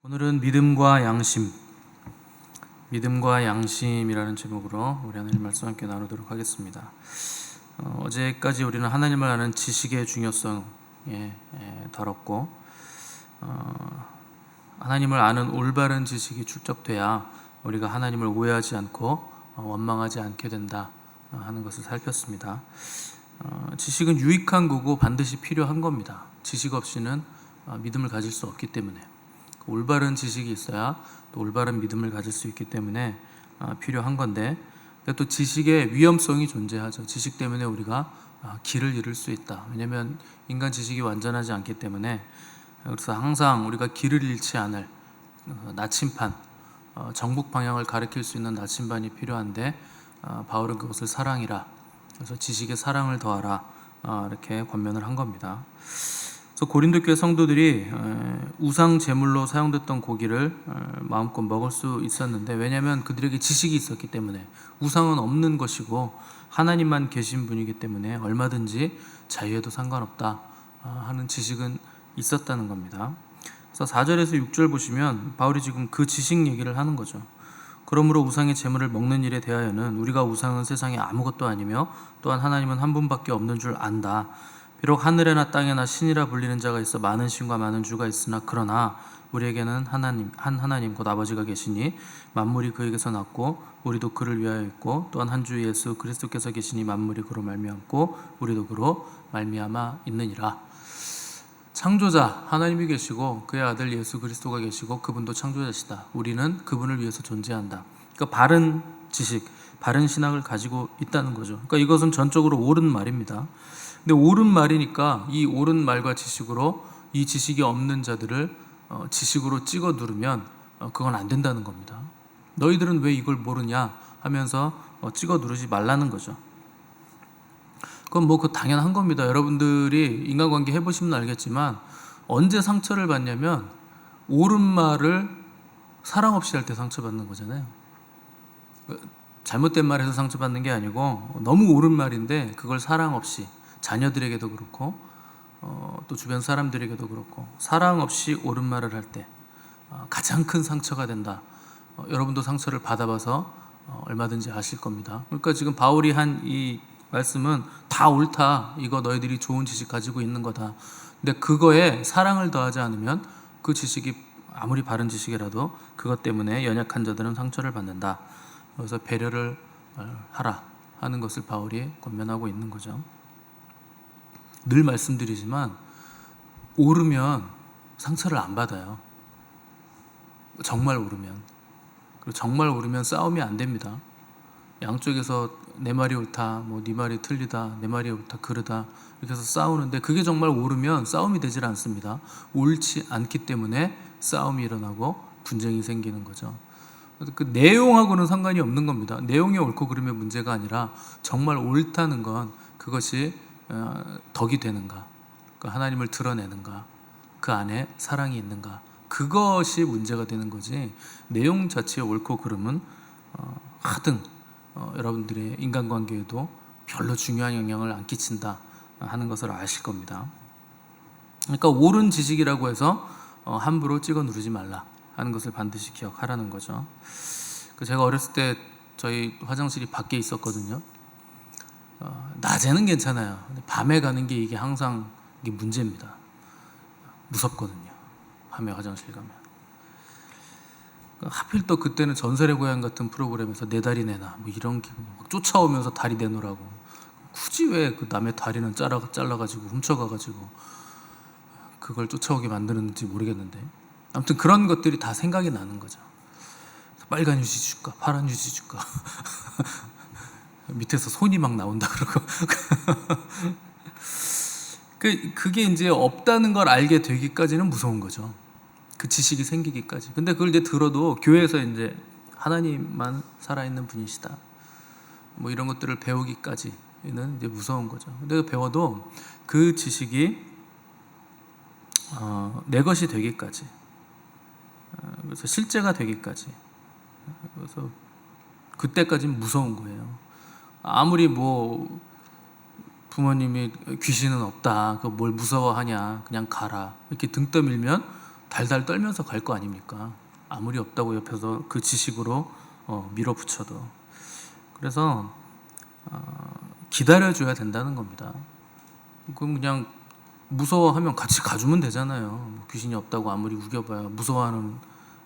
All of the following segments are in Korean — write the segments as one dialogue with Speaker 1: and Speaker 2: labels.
Speaker 1: 오늘은 믿음과 양심, 믿음과 양심이라는 제목으로 우리 하나님 말씀 함께 나누도록 하겠습니다. 어제까지 우리는 하나님을 아는 지식의 중요성에 다뤘고, 하나님을 아는 올바른 지식이 축적돼야 우리가 하나님을 오해하지 않고 원망하지 않게 된다 하는 것을 살폈습니다. 지식은 유익한 거고 반드시 필요한 겁니다. 지식 없이는 믿음을 가질 수 없기 때문에, 올바른 지식이 있어야 또 올바른 믿음을 가질 수 있기 때문에 필요한 건데, 또 지식의 위험성이 존재하죠. 지식 때문에 우리가 길을 잃을 수 있다. 왜냐하면 인간 지식이 완전하지 않기 때문에. 그래서 항상 우리가 길을 잃지 않을 나침반, 정북 방향을 가리킬 수 있는 나침반이 필요한데, 바울은 그것을 사랑이라, 그래서 지식의 사랑을 더하라, 이렇게 권면을 한 겁니다. 그래서 고린도 교회 성도들이 우상 제물로 사용됐던 고기를 마음껏 먹을 수 있었는데, 왜냐하면 그들에게 지식이 있었기 때문에, 우상은 없는 것이고 하나님만 계신 분이기 때문에 얼마든지 자유해도 상관없다 하는 지식은 있었다는 겁니다. 그래서 4절에서 6절 보시면 바울이 지금 그 지식 얘기를 하는 거죠. 그러므로 우상의 제물을 먹는 일에 대하여는 우리가 우상은 세상에 아무것도 아니며 또한 하나님은 한 분밖에 없는 줄 안다. 비록 하늘에나 땅에나 신이라 불리는 자가 있어 많은 신과 많은 주가 있으나, 그러나 우리에게는 한 하나님 곧 아버지가 계시니 만물이 그에게서 났고 우리도 그를 위하여 있고, 또한 한 주 예수 그리스도께서 계시니 만물이 그로 말미암고 우리도 그로 말미암아 있느니라. 창조자 하나님이 계시고 그의 아들 예수 그리스도가 계시고 그분도 창조자시다. 우리는 그분을 위해서 존재한다. 그러니까 바른 지식, 바른 신학을 가지고 있다는 거죠. 그러니까 이것은 전적으로 옳은 말입니다. 근데 옳은 말이니까 이 옳은 말과 지식으로 이 지식이 없는 자들을 지식으로 찍어 누르면 그건 안 된다는 겁니다. 너희들은 왜 이걸 모르냐 하면서 찍어 누르지 말라는 거죠. 그건 그 당연한 겁니다. 여러분들이 인간관계 해보시면 알겠지만, 언제 상처를 받냐면 옳은 말을 사랑 없이 할 때 상처받는 거잖아요. 잘못된 말에서 상처받는 게 아니고, 너무 옳은 말인데 그걸 사랑 없이, 자녀들에게도 그렇고 또 주변 사람들에게도 그렇고 사랑 없이 옳은 말을 할 때 가장 큰 상처가 된다. 여러분도 상처를 받아봐서 얼마든지 아실 겁니다. 그러니까 지금 바울이 한 이 말씀은 다 옳다, 이거 너희들이 좋은 지식 가지고 있는 거다. 근데 그거에 사랑을 더하지 않으면 그 지식이 아무리 바른 지식이라도 그것 때문에 연약한 자들은 상처를 받는다. 그래서 배려를 하라 하는 것을 바울이 권면하고 있는 거죠. 늘 말씀드리지만 옳으면 상처를 안 받아요. 정말 옳으면. 그리고 정말 옳으면 싸움이 안 됩니다. 양쪽에서 내 말이 옳다, 네 말이 틀리다, 내 말이 옳다, 그르다, 이렇게 해서 싸우는데, 그게 정말 옳으면 싸움이 되질 않습니다. 옳지 않기 때문에 싸움이 일어나고 분쟁이 생기는 거죠. 그 내용하고는 상관이 없는 겁니다. 내용이 옳고 그름의 문제가 아니라 정말 옳다는 건 그것이 덕이 되는가, 하나님을 드러내는가, 그 안에 사랑이 있는가, 그것이 문제가 되는 거지, 내용 자체의 옳고 그름은 하등 여러분들의 인간관계에도 별로 중요한 영향을 안 끼친다 하는 것을 아실 겁니다. 그러니까 옳은 지식이라고 해서 함부로 찍어 누르지 말라 하는 것을 반드시 기억하라는 거죠. 제가 어렸을 때 저희 화장실이 밖에 있었거든요. 낮에는 괜찮아요. 밤에 가는 게 이게 항상 이게 문제입니다. 무섭거든요. 밤에 화장실 가면. 하필 또 그때는 전설의 고향 같은 프로그램에서 내 다리 내놔 이런 게 막 쫓아오면서 다리 내놓으라고, 굳이 왜 그 남의 다리는 잘라가지고 훔쳐가가지고 그걸 쫓아오게 만드는지 모르겠는데, 아무튼 그런 것들이 다 생각이 나는 거죠. 빨간 휴지 줄까, 파란 휴지 줄까 밑에서 손이 막 나온다 그러고 그게 이제 없다는 걸 알게 되기까지는 무서운 거죠. 그 지식이 생기기까지. 근데 그걸 이제 들어도 교회에서 이제 하나님만 살아있는 분이시다, 이런 것들을 배우기까지는 이제 무서운 거죠. 근데 배워도 그 지식이 내 것이 되기까지, 그래서 실제가 되기까지, 그래서 그때까지는 무서운 거예요. 아무리 부모님이 귀신은 없다, 뭘 무서워하냐, 그냥 가라, 이렇게 등 떠밀면 달달 떨면서 갈 거 아닙니까? 아무리 없다고 옆에서 그 지식으로 밀어붙여도. 그래서 기다려줘야 된다는 겁니다. 그럼 그냥 무서워하면 같이 가주면 되잖아요. 귀신이 없다고 아무리 우겨봐야 무서워하는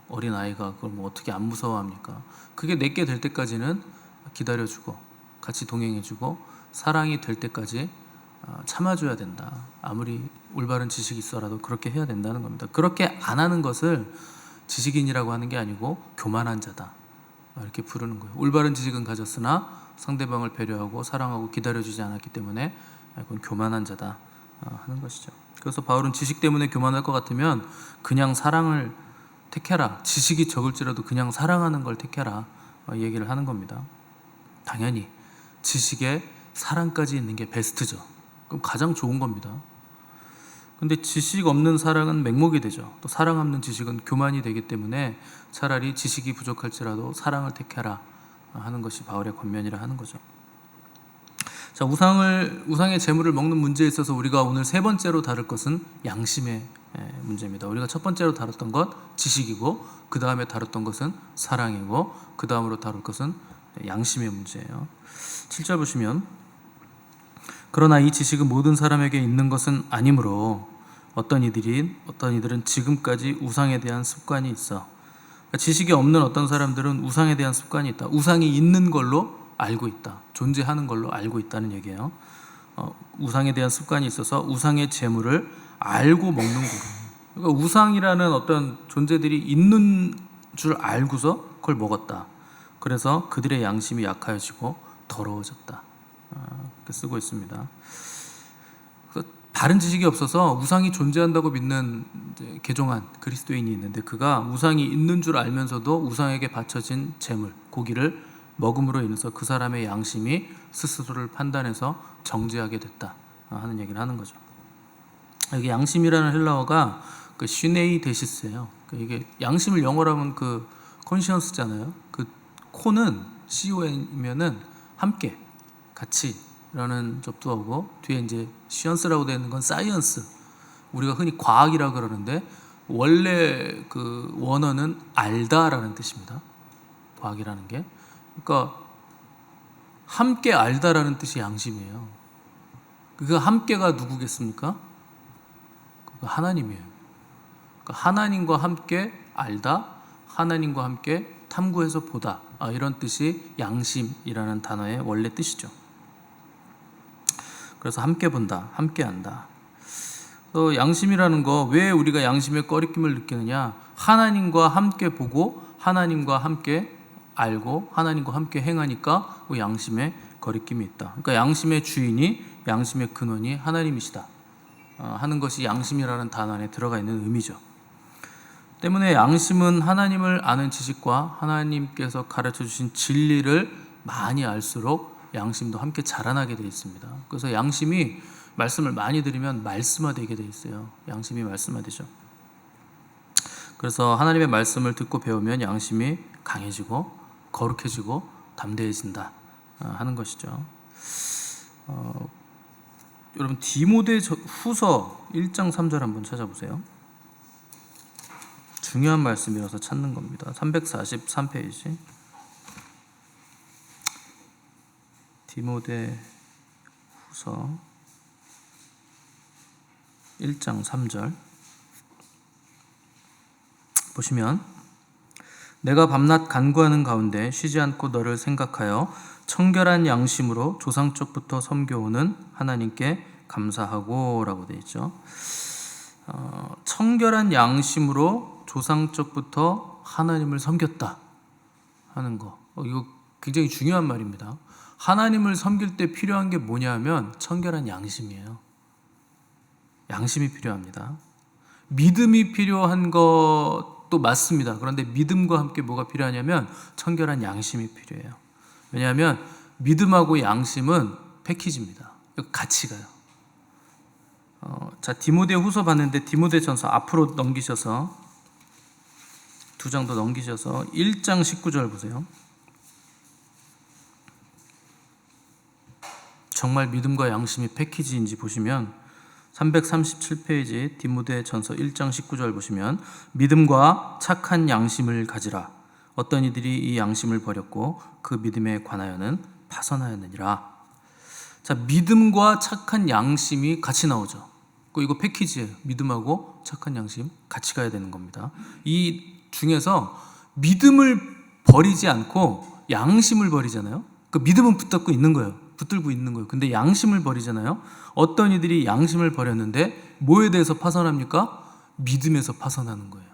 Speaker 1: 어린아이가 그걸 뭐 어떻게 안 무서워합니까? 그게 내게 될 때까지는 기다려주고 같이 동행해주고 사랑이 될 때까지 참아줘야 된다. 아무리 올바른 지식이 있어라도 그렇게 해야 된다는 겁니다. 그렇게 안 하는 것을 지식인이라고 하는 게 아니고 교만한 자다 이렇게 부르는 거예요. 올바른 지식은 가졌으나 상대방을 배려하고 사랑하고 기다려주지 않았기 때문에 그건 교만한 자다 하는 것이죠. 그래서 바울은 지식 때문에 교만할 것 같으면 그냥 사랑을 택해라. 지식이 적을지라도 그냥 사랑하는 걸 택해라 얘기를 하는 겁니다. 당연히 지식에 사랑까지 있는 게 베스트죠. 그럼 가장 좋은 겁니다. 근데 지식 없는 사랑은 맹목이 되죠. 또 사랑 없는 지식은 교만이 되기 때문에 차라리 지식이 부족할지라도 사랑을 택해라 하는 것이 바울의 권면이라 하는 거죠. 자, 우상의 재물을 먹는 문제에 있어서 우리가 오늘 세 번째로 다룰 것은 양심의 문제입니다. 우리가 첫 번째로 다뤘던 것 지식이고, 그 다음에 다뤘던 것은 사랑이고, 그 다음으로 다룰 것은 양심의 문제예요. 7절 보시면, 그러나 이 지식은 모든 사람에게 있는 것은 아니므로 어떤 이들은 지금까지 우상에 대한 습관이 있어. 그러니까 지식이 없는 어떤 사람들은 우상에 대한 습관이 있다. 우상이 있는 걸로 알고 있다. 존재하는 걸로 알고 있다는 얘기예요. 우상에 대한 습관이 있어서 우상의 재물을 알고 먹는 거예요. 그러니까 우상이라는 어떤 존재들이 있는 줄 알고서 그걸 먹었다. 그래서 그들의 양심이 약하여지고 더러워졌다. 이렇게 쓰고 있습니다. 바른 지식이 없어서 우상이 존재한다고 믿는 개종한 그리스도인이 있는데, 그가 우상이 있는 줄 알면서도 우상에게 바쳐진 재물, 고기를 먹음으로 인해서 그 사람의 양심이 스스로를 판단해서 정죄하게 됐다 하는 얘기를 하는 거죠. 여기 양심이라는 헬라어가 그 시네이데시스예요. 이게 양심을 영어로 하면 그 콘시언스잖아요. 그 콘은 CON이면은 함께, 같이 라는 접두어고, 뒤에 이제 시언스라고 되어 있는 건 사이언스, 우리가 흔히 과학이라고 그러는데 원래 그 원어는 알다라는 뜻입니다. 과학이라는 게. 그러니까 함께 알다라는 뜻이 양심이에요. 그 함께가 누구겠습니까? 그 하나님이에요. 그러니까 하나님과 함께 알다, 하나님과 함께 탐구해서 보다, 이런 뜻이 양심이라는 단어의 원래 뜻이죠. 그래서 함께 본다, 함께 안다. 또 양심이라는 거, 왜 우리가 양심의 꺼리낌을 느끼느냐? 하나님과 함께 보고 하나님과 함께 알고 하나님과 함께 행하니까 그 양심의 거리낌이 있다. 그러니까 양심의 주인이, 양심의 근원이 하나님이시다 하는 것이 양심이라는 단어 안에 들어가 있는 의미죠. 때문에 양심은 하나님을 아는 지식과 하나님께서 가르쳐 주신 진리를 많이 알수록 양심도 함께 자라나게 되어 있습니다. 그래서 양심이 말씀을 많이 들으면 말씀화되게 되어 있어요. 양심이 말씀화되죠. 그래서 하나님의 말씀을 듣고 배우면 양심이 강해지고 거룩해지고 담대해진다 하는 것이죠. 여러분 디모데 후서 1장 3절 한번 찾아보세요. 중요한 말씀이라서 찾는 겁니다. 343페이지. 디모데 후서 1장 3절 보시면, 내가 밤낮 간구하는 가운데 쉬지 않고 너를 생각하여 청결한 양심으로 조상적부터 섬겨오는 하나님께 감사하고 라고 되어 있죠. 청결한 양심으로 조상적부터 하나님을 섬겼다 하는 거, 이거 굉장히 중요한 말입니다. 하나님을 섬길 때 필요한 게 뭐냐면 청결한 양심이에요. 양심이 필요합니다. 믿음이 필요한 것도 맞습니다. 그런데 믿음과 함께 뭐가 필요하냐면 청결한 양심이 필요해요. 왜냐하면 믿음하고 양심은 패키지입니다. 같이 가요. 자, 디모데 후서 봤는데 디모데 전서 앞으로 넘기셔서 두 장 더 넘기셔서 1장 19절 보세요. 정말 믿음과 양심이 패키지인지 보시면 337페이지 디모데전서 1장 19절 보시면 믿음과 착한 양심을 가지라. 어떤 이들이 이 양심을 버렸고 그 믿음에 관하여는 파선하였느니라. 자, 믿음과 착한 양심이 같이 나오죠. 이거 패키지예요. 믿음하고 착한 양심 같이 가야 되는 겁니다. 이 중에서 믿음을 버리지 않고 양심을 버리잖아요. 그 믿음은 붙들고 있는 거예요. 근데 양심을 버리잖아요. 어떤 이들이 양심을 버렸는데 뭐에 대해서 파선합니까? 믿음에서 파선하는 거예요.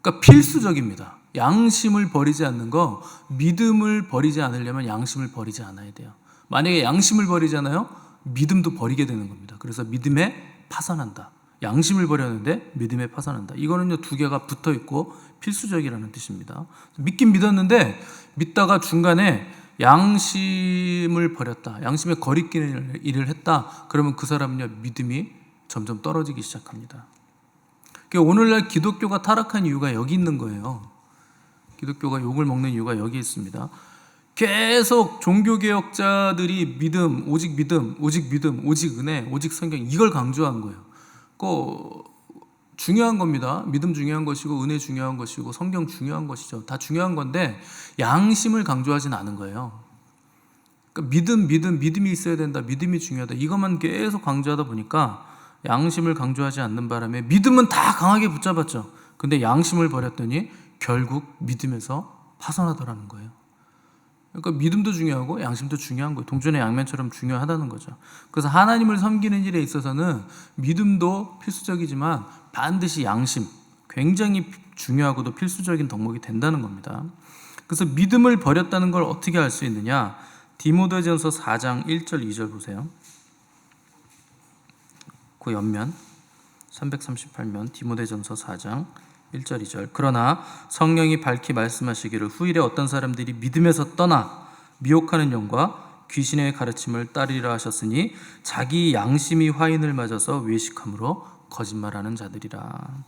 Speaker 1: 그러니까 필수적입니다. 양심을 버리지 않는 거, 믿음을 버리지 않으려면 양심을 버리지 않아야 돼요. 만약에 양심을 버리잖아요. 믿음도 버리게 되는 겁니다. 그래서 믿음에 파선한다. 양심을 버렸는데 믿음에 파선한다. 이거는요, 두 개가 붙어 있고 필수적이라는 뜻입니다. 믿긴 믿었는데 믿다가 중간에 양심을 버렸다. 양심에 거리끼는 일을 했다. 그러면 그 사람은요, 믿음이 점점 떨어지기 시작합니다. 그러니까 오늘날 기독교가 타락한 이유가 여기 있는 거예요. 기독교가 욕을 먹는 이유가 여기 있습니다. 계속 종교개혁자들이 믿음, 오직 은혜, 오직 성경 이걸 강조한 거예요. 중요한 겁니다. 믿음 중요한 것이고 은혜 중요한 것이고 성경 중요한 것이죠. 다 중요한 건데 양심을 강조하진 않은 거예요. 그러니까 믿음이 있어야 된다. 믿음이 중요하다. 이것만 계속 강조하다 보니까 양심을 강조하지 않는 바람에 믿음은 다 강하게 붙잡았죠. 근데 양심을 버렸더니 결국 믿음에서 파선하더라는 거예요. 그러니까 믿음도 중요하고 양심도 중요한 거예요. 동전의 양면처럼 중요하다는 거죠. 그래서 하나님을 섬기는 일에 있어서는 믿음도 필수적이지만 반드시 양심, 굉장히 중요하고도 필수적인 덕목이 된다는 겁니다. 그래서 믿음을 버렸다는 걸 어떻게 알 수 있느냐? 디모데전서 4장 1절 2절 보세요. 그 옆면 338면 디모데전서 4장 1절 2절. 그러나 성령이 밝히 말씀하시기를 후일에 어떤 사람들이 믿음에서 떠나 미혹하는 영과 귀신의 가르침을 따르리라 하셨으니 자기 양심이 화인을 맞아서 외식함으로 거짓말하는 자들이라.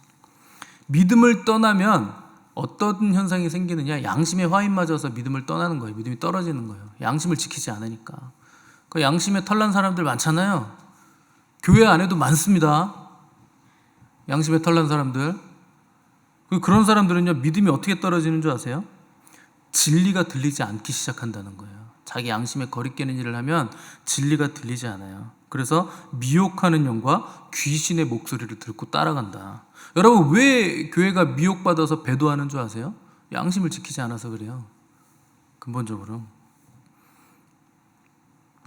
Speaker 1: 믿음을 떠나면 어떤 현상이 생기느냐? 양심에 화인 맞아서 믿음을 떠나는 거예요. 믿음이 떨어지는 거예요. 양심을 지키지 않으니까. 그 양심에 털난 사람들 많잖아요. 교회 안에도 많습니다. 양심에 털난 사람들. 그런 사람들은요, 믿음이 어떻게 떨어지는 줄 아세요? 진리가 들리지 않기 시작한다는 거예요. 자기 양심에 거리끼는 일을 하면 진리가 들리지 않아요. 그래서 미혹하는 영과 귀신의 목소리를 듣고 따라간다. 여러분, 왜 교회가 미혹받아서 배도하는 줄 아세요? 양심을 지키지 않아서 그래요. 근본적으로.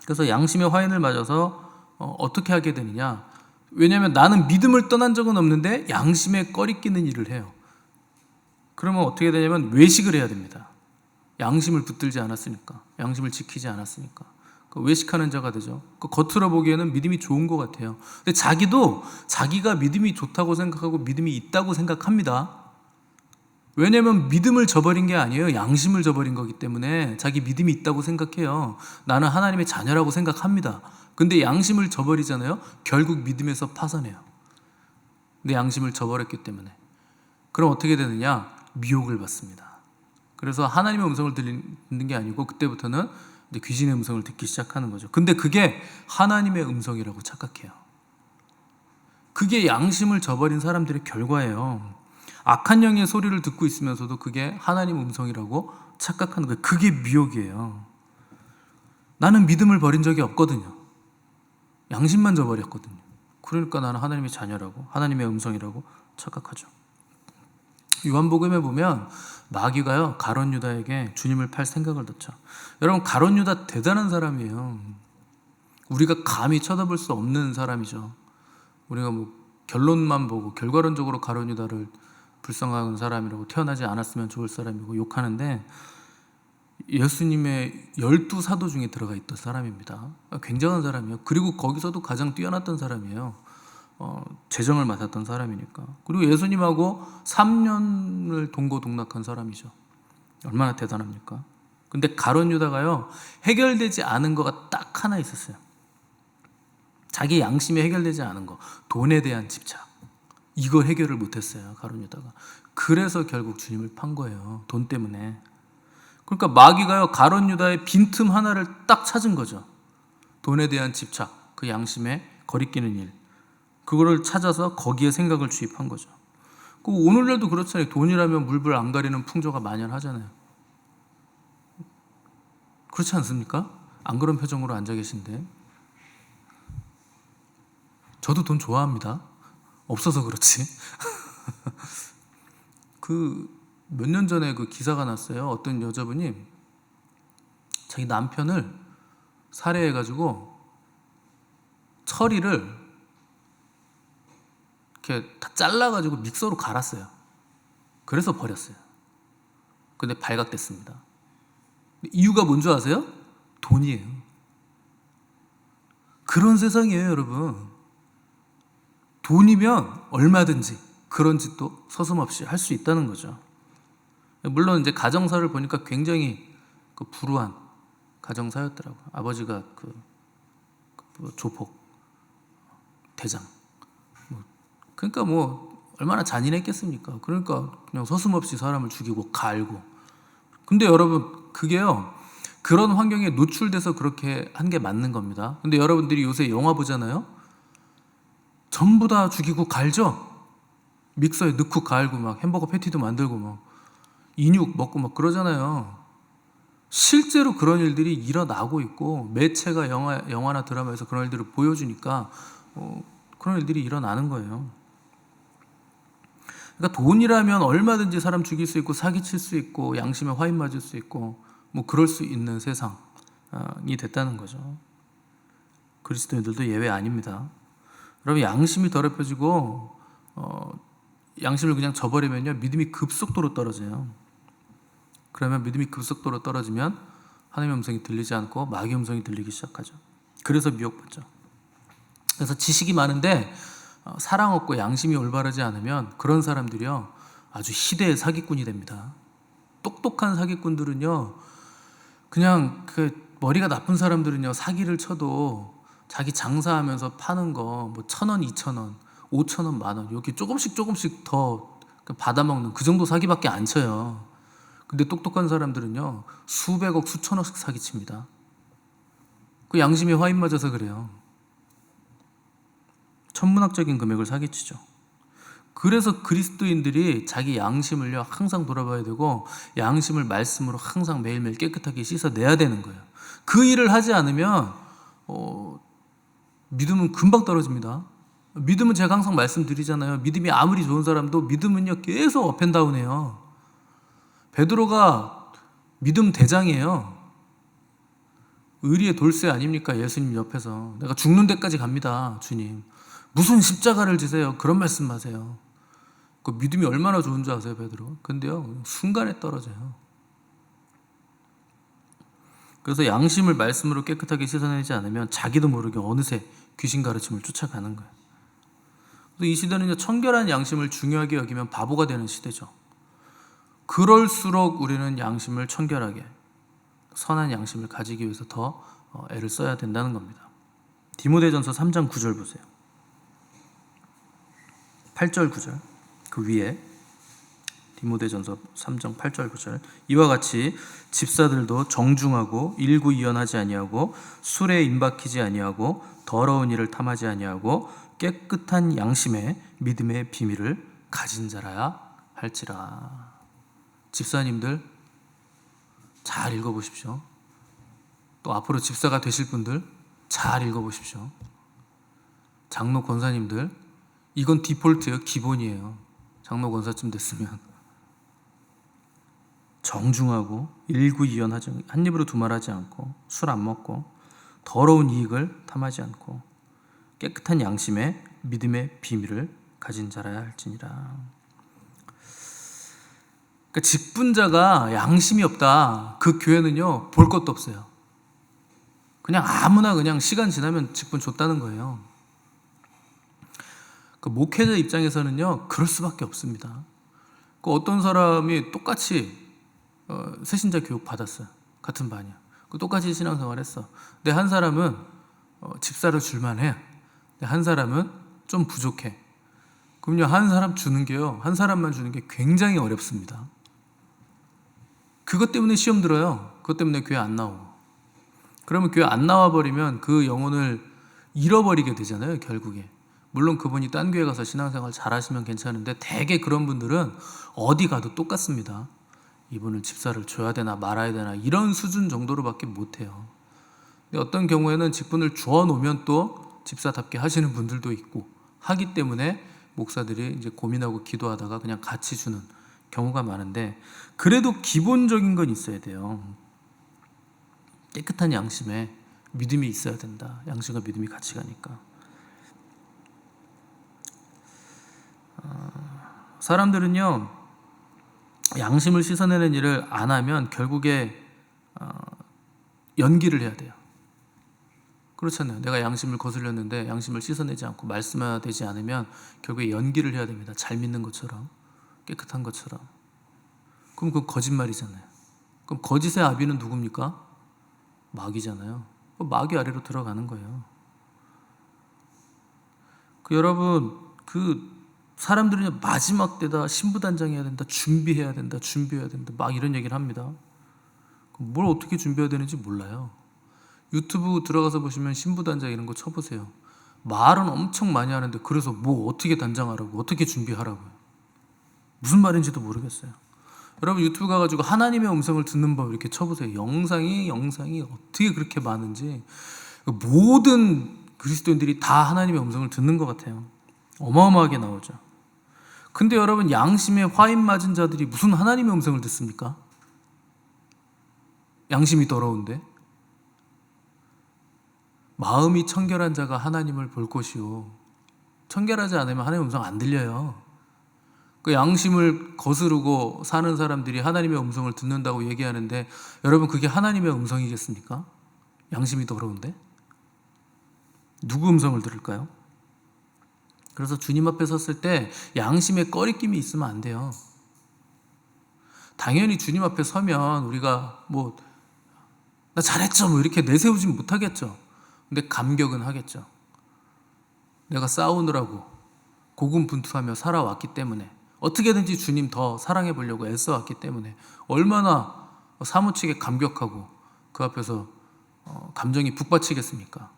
Speaker 1: 그래서 양심의 화인을 맞아서 어떻게 하게 되느냐? 왜냐하면 나는 믿음을 떠난 적은 없는데 양심에 꺼리끼는 일을 해요. 그러면 어떻게 되냐면 외식을 해야 됩니다. 양심을 붙들지 않았으니까, 양심을 지키지 않았으니까. 외식하는 자가 되죠. 겉으로 보기에는 믿음이 좋은 것 같아요. 근데 자기도 자기가 믿음이 좋다고 생각하고 믿음이 있다고 생각합니다. 왜냐하면 믿음을 저버린 게 아니에요. 양심을 저버린 거기 때문에 자기 믿음이 있다고 생각해요. 나는 하나님의 자녀라고 생각합니다. 근데 양심을 저버리잖아요. 결국 믿음에서 파선해요. 내 양심을 저버렸기 때문에. 그럼 어떻게 되느냐? 미혹을 받습니다. 그래서 하나님의 음성을 듣는 게 아니고 그때부터는 이제 귀신의 음성을 듣기 시작하는 거죠. 근데 그게 하나님의 음성이라고 착각해요. 그게 양심을 저버린 사람들의 결과예요. 악한 영의 소리를 듣고 있으면서도 그게 하나님 음성이라고 착각하는 거예요. 그게 미혹이에요. 나는 믿음을 버린 적이 없거든요. 양심만 저버렸거든요. 그러니까 나는 하나님의 자녀라고, 하나님의 음성이라고 착각하죠. 요한복음에 보면 마귀가요, 가룟 유다에게 주님을 팔 생각을 넣죠. 여러분, 가룟 유다 대단한 사람이에요. 우리가 감히 쳐다볼 수 없는 사람이죠. 우리가 결론만 보고 결과론적으로 가룟 유다를 불쌍한 사람이라고, 태어나지 않았으면 좋을 사람이고 욕하는데, 예수님의 12사도 중에 들어가 있던 사람입니다. 굉장한 사람이에요. 그리고 거기서도 가장 뛰어났던 사람이에요. 재정을 맡았던 사람이니까. 그리고 예수님하고 3년을 동고동락한 사람이죠. 얼마나 대단합니까? 근데 가룟 유다가요, 해결되지 않은 거가 딱 하나 있었어요. 자기 양심에 해결되지 않은 거, 돈에 대한 집착. 이걸 해결을 못했어요, 가룟 유다가. 그래서 결국 주님을 판 거예요, 돈 때문에. 그러니까 마귀가요, 가룟 유다의 빈틈 하나를 딱 찾은 거죠. 돈에 대한 집착, 그 양심에 거리끼는 일. 그거를 찾아서 거기에 생각을 주입한 거죠. 그 오늘날도 그렇잖아요. 돈이라면 물불 안 가리는 풍조가 만연하잖아요. 그렇지 않습니까? 안 그런 표정으로 앉아 계신데. 저도 돈 좋아합니다. 없어서 그렇지. 그 몇 년 전에 그 기사가 났어요. 어떤 여자분이 자기 남편을 살해해가지고 처리를 이렇게 다 잘라가지고 믹서로 갈았어요. 그래서 버렸어요. 근데 발각됐습니다. 이유가 뭔지 아세요? 돈이에요. 그런 세상이에요, 여러분. 돈이면 얼마든지 그런 짓도 서슴없이 할 수 있다는 거죠. 물론 이제 가정사를 보니까 굉장히 그 불우한 가정사였더라고요. 아버지가 조폭, 대장. 그러니까 얼마나 잔인했겠습니까? 그러니까 그냥 서슴없이 사람을 죽이고 갈고. 근데 여러분, 그게요, 그런 환경에 노출돼서 그렇게 한 게 맞는 겁니다. 근데 여러분들이 요새 영화 보잖아요? 전부 다 죽이고 갈죠? 믹서에 넣고 갈고 막 햄버거 패티도 만들고 막 인육 먹고 막 그러잖아요. 실제로 그런 일들이 일어나고 있고 매체가 영화나 드라마에서 그런 일들을 보여주니까 그런 일들이 일어나는 거예요. 그러니까 돈이라면 얼마든지 사람 죽일 수 있고 사기칠 수 있고 양심에 화인 맞을 수 있고 그럴 수 있는 세상이 됐다는 거죠. 그리스도인들도 예외 아닙니다. 여러분, 양심이 더럽혀지고 양심을 그냥 저버리면요, 믿음이 급속도로 떨어져요. 그러면 믿음이 급속도로 떨어지면 하나님의 음성이 들리지 않고 마귀의 음성이 들리기 시작하죠. 그래서 미혹받죠. 그래서 지식이 많은데 사랑 없고 양심이 올바르지 않으면 그런 사람들이요, 아주 희대의 사기꾼이 됩니다. 똑똑한 사기꾼들은요, 그냥 머리가 나쁜 사람들은요, 사기를 쳐도 자기 장사하면서 파는 거 1,000원, 2,000원, 5,000원, 만원 이렇게 조금씩 더 받아먹는 그 정도 사기밖에 안 쳐요. 근데 똑똑한 사람들은요, 수백억, 수천억씩 사기칩니다. 그 양심에 화인 맞아서 그래요. 천문학적인 금액을 사기치죠. 그래서 그리스도인들이 자기 양심을요, 항상 돌아봐야 되고 양심을 말씀으로 항상 매일매일 깨끗하게 씻어내야 되는 거예요. 그 일을 하지 않으면 믿음은 금방 떨어집니다. 믿음은 제가 항상 말씀드리잖아요. 믿음이 아무리 좋은 사람도 믿음은요, 계속 업앤다운해요. 베드로가 믿음 대장이에요. 의리의 돌쇠 아닙니까? 예수님 옆에서 내가 죽는 데까지 갑니다, 주님. 무슨 십자가를 지세요? 그런 말씀하세요. 그 믿음이 얼마나 좋은 줄 아세요, 베드로? 근데요, 순간에 떨어져요. 그래서 양심을 말씀으로 깨끗하게 씻어내지 않으면 자기도 모르게 어느새 귀신 가르침을 쫓아가는 거예요. 그래서 이 시대는 청결한 양심을 중요하게 여기면 바보가 되는 시대죠. 그럴수록 우리는 양심을 청결하게, 선한 양심을 가지기 위해서 더 애를 써야 된다는 겁니다. 디모데전서 3장 9절 보세요. 8절 9절 그 위에 디모데전서 3장 8절 9절 이와 같이 집사들도 정중하고 일구이연하지 아니하고 술에 임박히지 아니하고 더러운 일을 탐하지 아니하고 깨끗한 양심에 믿음의 비밀을 가진 자라야 할지라. 집사님들 잘 읽어보십시오. 또 앞으로 집사가 되실 분들 잘 읽어보십시오. 장로 권사님들, 이건 디폴트예요. 기본이에요. 장로 권사쯤 됐으면 정중하고 일구이연하지, 한 입으로 두말하지 않고 술 안 먹고 더러운 이익을 탐하지 않고 깨끗한 양심에 믿음의 비밀을 가진 자라야 할지니라. 그러니까 직분자가 양심이 없다, 그 교회는요 볼 것도 없어요. 그냥 아무나 그냥 시간 지나면 직분 줬다는 거예요. 그 목회자 입장에서는요 그럴 수밖에 없습니다. 그 어떤 사람이 똑같이 새신자 교육 받았어요. 같은 반이야. 그 똑같이 신앙생활했어. 근데 한 사람은 집사를 줄만해. 근데 한 사람은 좀 부족해. 그럼요, 한 사람 주는 게요, 한 사람만 주는 게 굉장히 어렵습니다. 그것 때문에 시험 들어요. 그것 때문에 교회 안 나오고. 그러면 교회 안 나와 버리면 그 영혼을 잃어버리게 되잖아요, 결국에. 물론 그분이 딴 교회 가서 신앙생활 잘하시면 괜찮은데 대개 그런 분들은 어디 가도 똑같습니다. 이분을 집사를 줘야 되나 말아야 되나 이런 수준 정도로밖에 못해요. 근데 어떤 경우에는 직분을 주어 놓으면 또 집사답게 하시는 분들도 있고 하기 때문에 목사들이 이제 고민하고 기도하다가 그냥 같이 주는 경우가 많은데, 그래도 기본적인 건 있어야 돼요. 깨끗한 양심에 믿음이 있어야 된다. 양심과 믿음이 같이 가니까. 사람들은요, 양심을 씻어내는 일을 안 하면 결국에 연기를 해야 돼요. 그렇잖아요. 내가 양심을 거슬렸는데 양심을 씻어내지 않고 말씀하지 않으면 결국에 연기를 해야 됩니다. 잘 믿는 것처럼, 깨끗한 것처럼. 그럼 그건 거짓말이잖아요. 그럼 거짓의 아비는 누굽니까? 마귀잖아요. 마귀 아래로 들어가는 거예요. 여러분, 사람들은 마지막 때다, 신부단장해야 된다, 준비해야 된다, 막 이런 얘기를 합니다. 뭘 어떻게 준비해야 되는지 몰라요. 유튜브 들어가서 보시면 신부단장 이런 거 쳐보세요. 말은 엄청 많이 하는데 그래서 뭐 어떻게 단장하라고, 어떻게 준비하라고요. 무슨 말인지도 모르겠어요. 여러분 유튜브 가가지고 하나님의 음성을 듣는 법 이렇게 쳐보세요. 영상이 어떻게 그렇게 많은지. 모든 그리스도인들이 다 하나님의 음성을 듣는 것 같아요. 어마어마하게 나오죠. 근데 여러분, 양심에 화인 맞은 자들이 무슨 하나님의 음성을 듣습니까? 양심이 더러운데. 마음이 청결한 자가 하나님을 볼 것이요, 청결하지 않으면 하나님의 음성 안 들려요. 그 양심을 거스르고 사는 사람들이 하나님의 음성을 듣는다고 얘기하는데, 여러분 그게 하나님의 음성이겠습니까? 양심이 더러운데? 누구 음성을 들을까요? 그래서 주님 앞에 섰을 때 양심에 꺼리낌이 있으면 안 돼요. 당연히 주님 앞에 서면 우리가 나 잘했죠 이렇게 내세우진 못하겠죠. 근데 감격은 하겠죠. 내가 싸우느라고 고군분투하며 살아왔기 때문에, 어떻게든지 주님 더 사랑해 보려고 애써왔기 때문에 얼마나 사무치게 감격하고 그 앞에서 감정이 북받치겠습니까?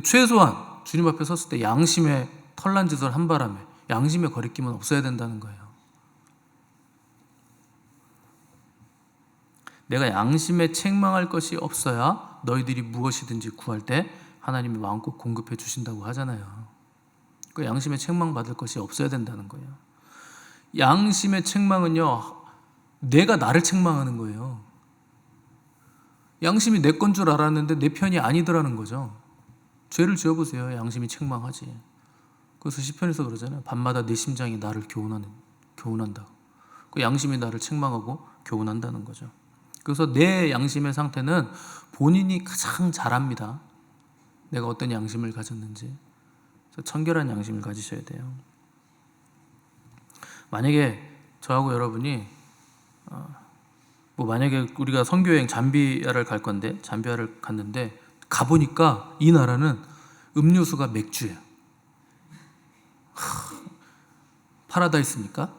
Speaker 1: 최소한 주님 앞에 섰을 때 양심의 털난 짓을 한 바람에 양심의 거리낌은 없어야 된다는 거예요. 내가 양심에 책망할 것이 없어야 너희들이 무엇이든지 구할 때 하나님이 마음껏 공급해 주신다고 하잖아요. 그 양심에 책망받을 것이 없어야 된다는 거예요. 양심의 책망은요, 내가 나를 책망하는 거예요. 양심이 내 건 줄 알았는데 내 편이 아니더라는 거죠. 죄를 지어보세요. 양심이 책망하지. 그래서 시편에서 그러잖아요. 밤마다 내 심장이 나를 교훈한다. 그 양심이 나를 책망하고 교훈한다는 거죠. 그래서 내 양심의 상태는 본인이 가장 잘 압니다. 내가 어떤 양심을 가졌는지. 그래서 청결한 양심을 가지셔야 돼요. 만약에 저하고 여러분이 만약에 우리가 선교여행 잠비아를 갈 건데, 잠비아를 갔는데 가보니까 이 나라는 음료수가 맥주예요. 파라다이스입니까?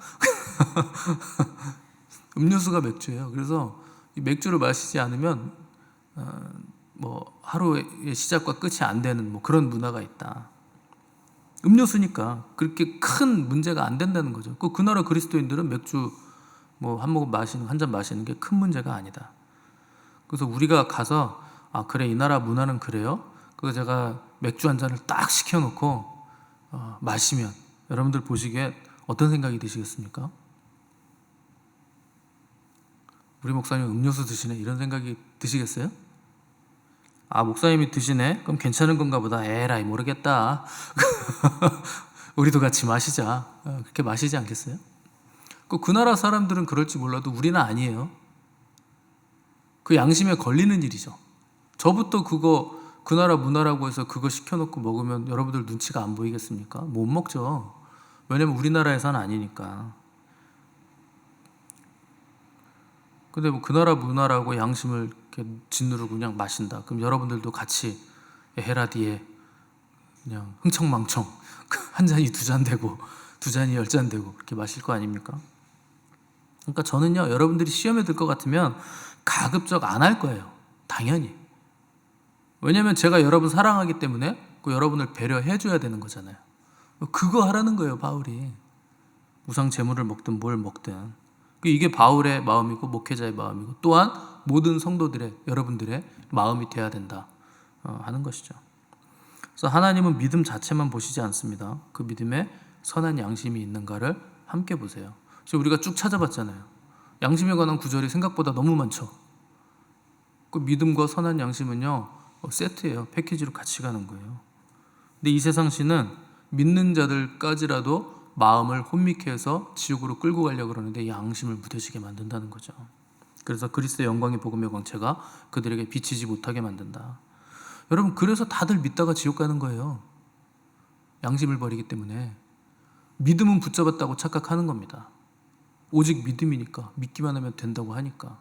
Speaker 1: 음료수가 맥주예요. 그래서 이 맥주를 마시지 않으면 하루의 시작과 끝이 안 되는 그런 문화가 있다. 음료수니까 그렇게 큰 문제가 안 된다는 거죠. 그 나라 그리스도인들은 맥주 한 잔 마시는 게 큰 문제가 아니다. 그래서 우리가 가서 그래, 이 나라 문화는 그래요. 그래서 제가 맥주 한 잔을 딱 시켜놓고 마시면 여러분들 보시기에 어떤 생각이 드시겠습니까? 우리 목사님 음료수 드시네, 이런 생각이 드시겠어요? 목사님이 드시네? 그럼 괜찮은 건가 보다. 에라이 모르겠다. 우리도 같이 마시자. 그렇게 마시지 않겠어요? 그 나라 사람들은 그럴지 몰라도 우리는 아니에요. 그 양심에 걸리는 일이죠. 저부터 그 나라 문화라고 해서 그거 시켜놓고 먹으면 여러분들 눈치가 안 보이겠습니까? 못 먹죠. 왜냐면 우리나라에서는 아니니까. 근데 그 나라 문화라고 양심을 이렇게 짓누르고 그냥 마신다. 그럼 여러분들도 같이 헤라디에 그냥 흥청망청 한 잔이 2잔 되고 2잔이 10잔 되고 그렇게 마실 거 아닙니까? 그러니까 저는요, 여러분들이 시험에 들 것 같으면 가급적 안 할 거예요. 당연히. 왜냐면 제가 여러분 사랑하기 때문에 그 여러분을 배려해 줘야 되는 거잖아요. 그거 하라는 거예요, 바울이. 우상 제물을 먹든 뭘 먹든. 이게 바울의 마음이고 목회자의 마음이고 또한 모든 성도들의, 여러분들의 마음이 돼야 된다 하는 것이죠. 그래서 하나님은 믿음 자체만 보시지 않습니다. 그 믿음에 선한 양심이 있는가를 함께 보세요. 지금 우리가 쭉 찾아봤잖아요. 양심에 관한 구절이 생각보다 너무 많죠. 그 믿음과 선한 양심은요, 세트예요. 패키지로 같이 가는 거예요. 근데 이 세상 신은 믿는 자들까지라도 마음을 혼미케 해서 지옥으로 끌고 가려고 그러는데 양심을 무뎌지게 만든다는 거죠. 그래서 그리스도의 영광의 복음의 광채가 그들에게 비치지 못하게 만든다. 여러분, 그래서 다들 믿다가 지옥 가는 거예요. 양심을 버리기 때문에. 믿음은 붙잡았다고 착각하는 겁니다. 오직 믿음이니까, 믿기만 하면 된다고 하니까.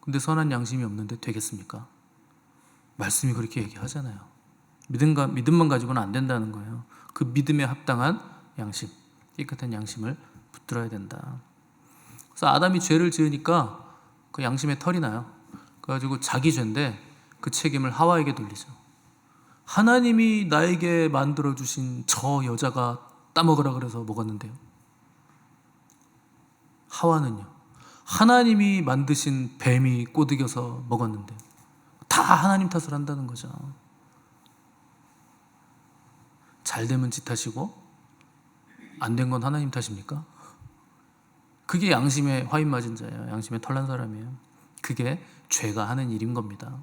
Speaker 1: 근데 선한 양심이 없는데 되겠습니까? 말씀이 그렇게 얘기하잖아요. 믿음만 가지고는 안 된다는 거예요. 그 믿음에 합당한 양심, 깨끗한 양심을 붙들어야 된다. 그래서 아담이 죄를 지으니까 그 양심에 털이 나요. 그래가지고 자기 죄인데 그 책임을 하와에게 돌리죠. 하나님이 나에게 만들어주신 저 여자가 따먹으라 그래서 먹었는데요. 하와는요, 하나님이 만드신 뱀이 꼬드겨서 먹었는데 다 하나님 탓을 한다는 거죠. 잘 되면 지 탓이고 안 된 건 하나님 탓입니까? 그게 양심에 화인 맞은 자예요. 양심에 털난 사람이에요. 그게 죄가 하는 일인 겁니다.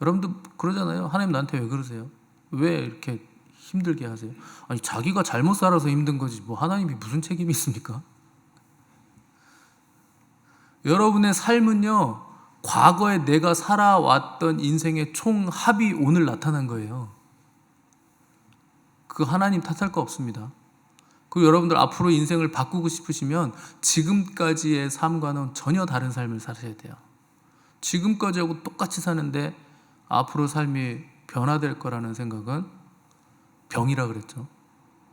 Speaker 1: 여러분도 그러잖아요. 하나님 나한테 왜 그러세요? 왜 이렇게 힘들게 하세요? 아니, 자기가 잘못 살아서 힘든 거지 뭐 하나님이 무슨 책임이 있습니까? 여러분의 삶은요, 과거에 내가 살아왔던 인생의 총합이 오늘 나타난 거예요. 그 하나님 탓할 거 없습니다. 그리고 여러분들 앞으로 인생을 바꾸고 싶으시면 지금까지의 삶과는 전혀 다른 삶을 사셔야 돼요. 지금까지하고 똑같이 사는데 앞으로 삶이 변화될 거라는 생각은 병이라 그랬죠.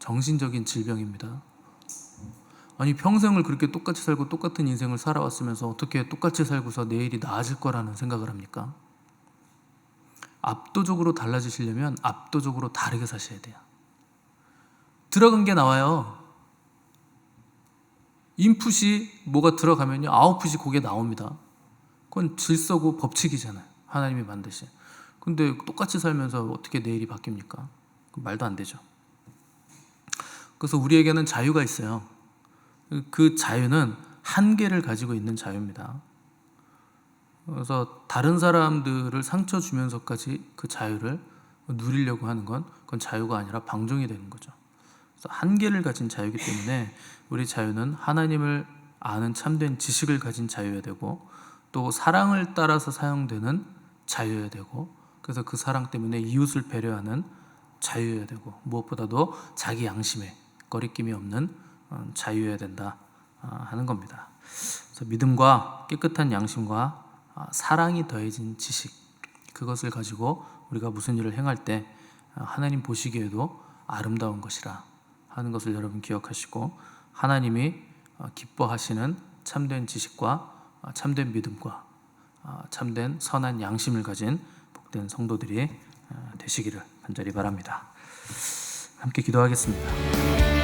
Speaker 1: 정신적인 질병입니다. 아니, 평생을 그렇게 똑같이 살고 똑같은 인생을 살아왔으면서 어떻게 똑같이 살고서 내일이 나아질 거라는 생각을 합니까? 압도적으로 달라지시려면 압도적으로 다르게 사셔야 돼요. 들어간 게 나와요. 인풋이 뭐가 들어가면요, 아웃풋이 그게 나옵니다. 그건 질서고 법칙이잖아요. 하나님이 만드신. 근데 똑같이 살면서 어떻게 내일이 바뀝니까? 말도 안 되죠. 그래서 우리에게는 자유가 있어요. 그 자유는 한계를 가지고 있는 자유입니다. 그래서 다른 사람들을 상처 주면서까지 그 자유를 누리려고 하는 건 그건 자유가 아니라 방종이 되는 거죠. 그래서 한계를 가진 자유이기 때문에 우리 자유는 하나님을 아는 참된 지식을 가진 자유여야 되고 또 사랑을 따라서 사용되는 자유여야 되고 그래서 그 사랑 때문에 이웃을 배려하는 자유여야 되고 무엇보다도 자기 양심에 거리낌이 없는 자유여야 된다 하는 겁니다. 그래서 믿음과 깨끗한 양심과 사랑이 더해진 지식, 그것을 가지고 우리가 무슨 일을 행할 때 하나님 보시기에도 아름다운 것이라 하는 것을 여러분 기억하시고 하나님이 기뻐하시는 참된 지식과 참된 믿음과 참된 선한 양심을 가진 복된 성도들이 되시기를 간절히 바랍니다. 함께 기도하겠습니다.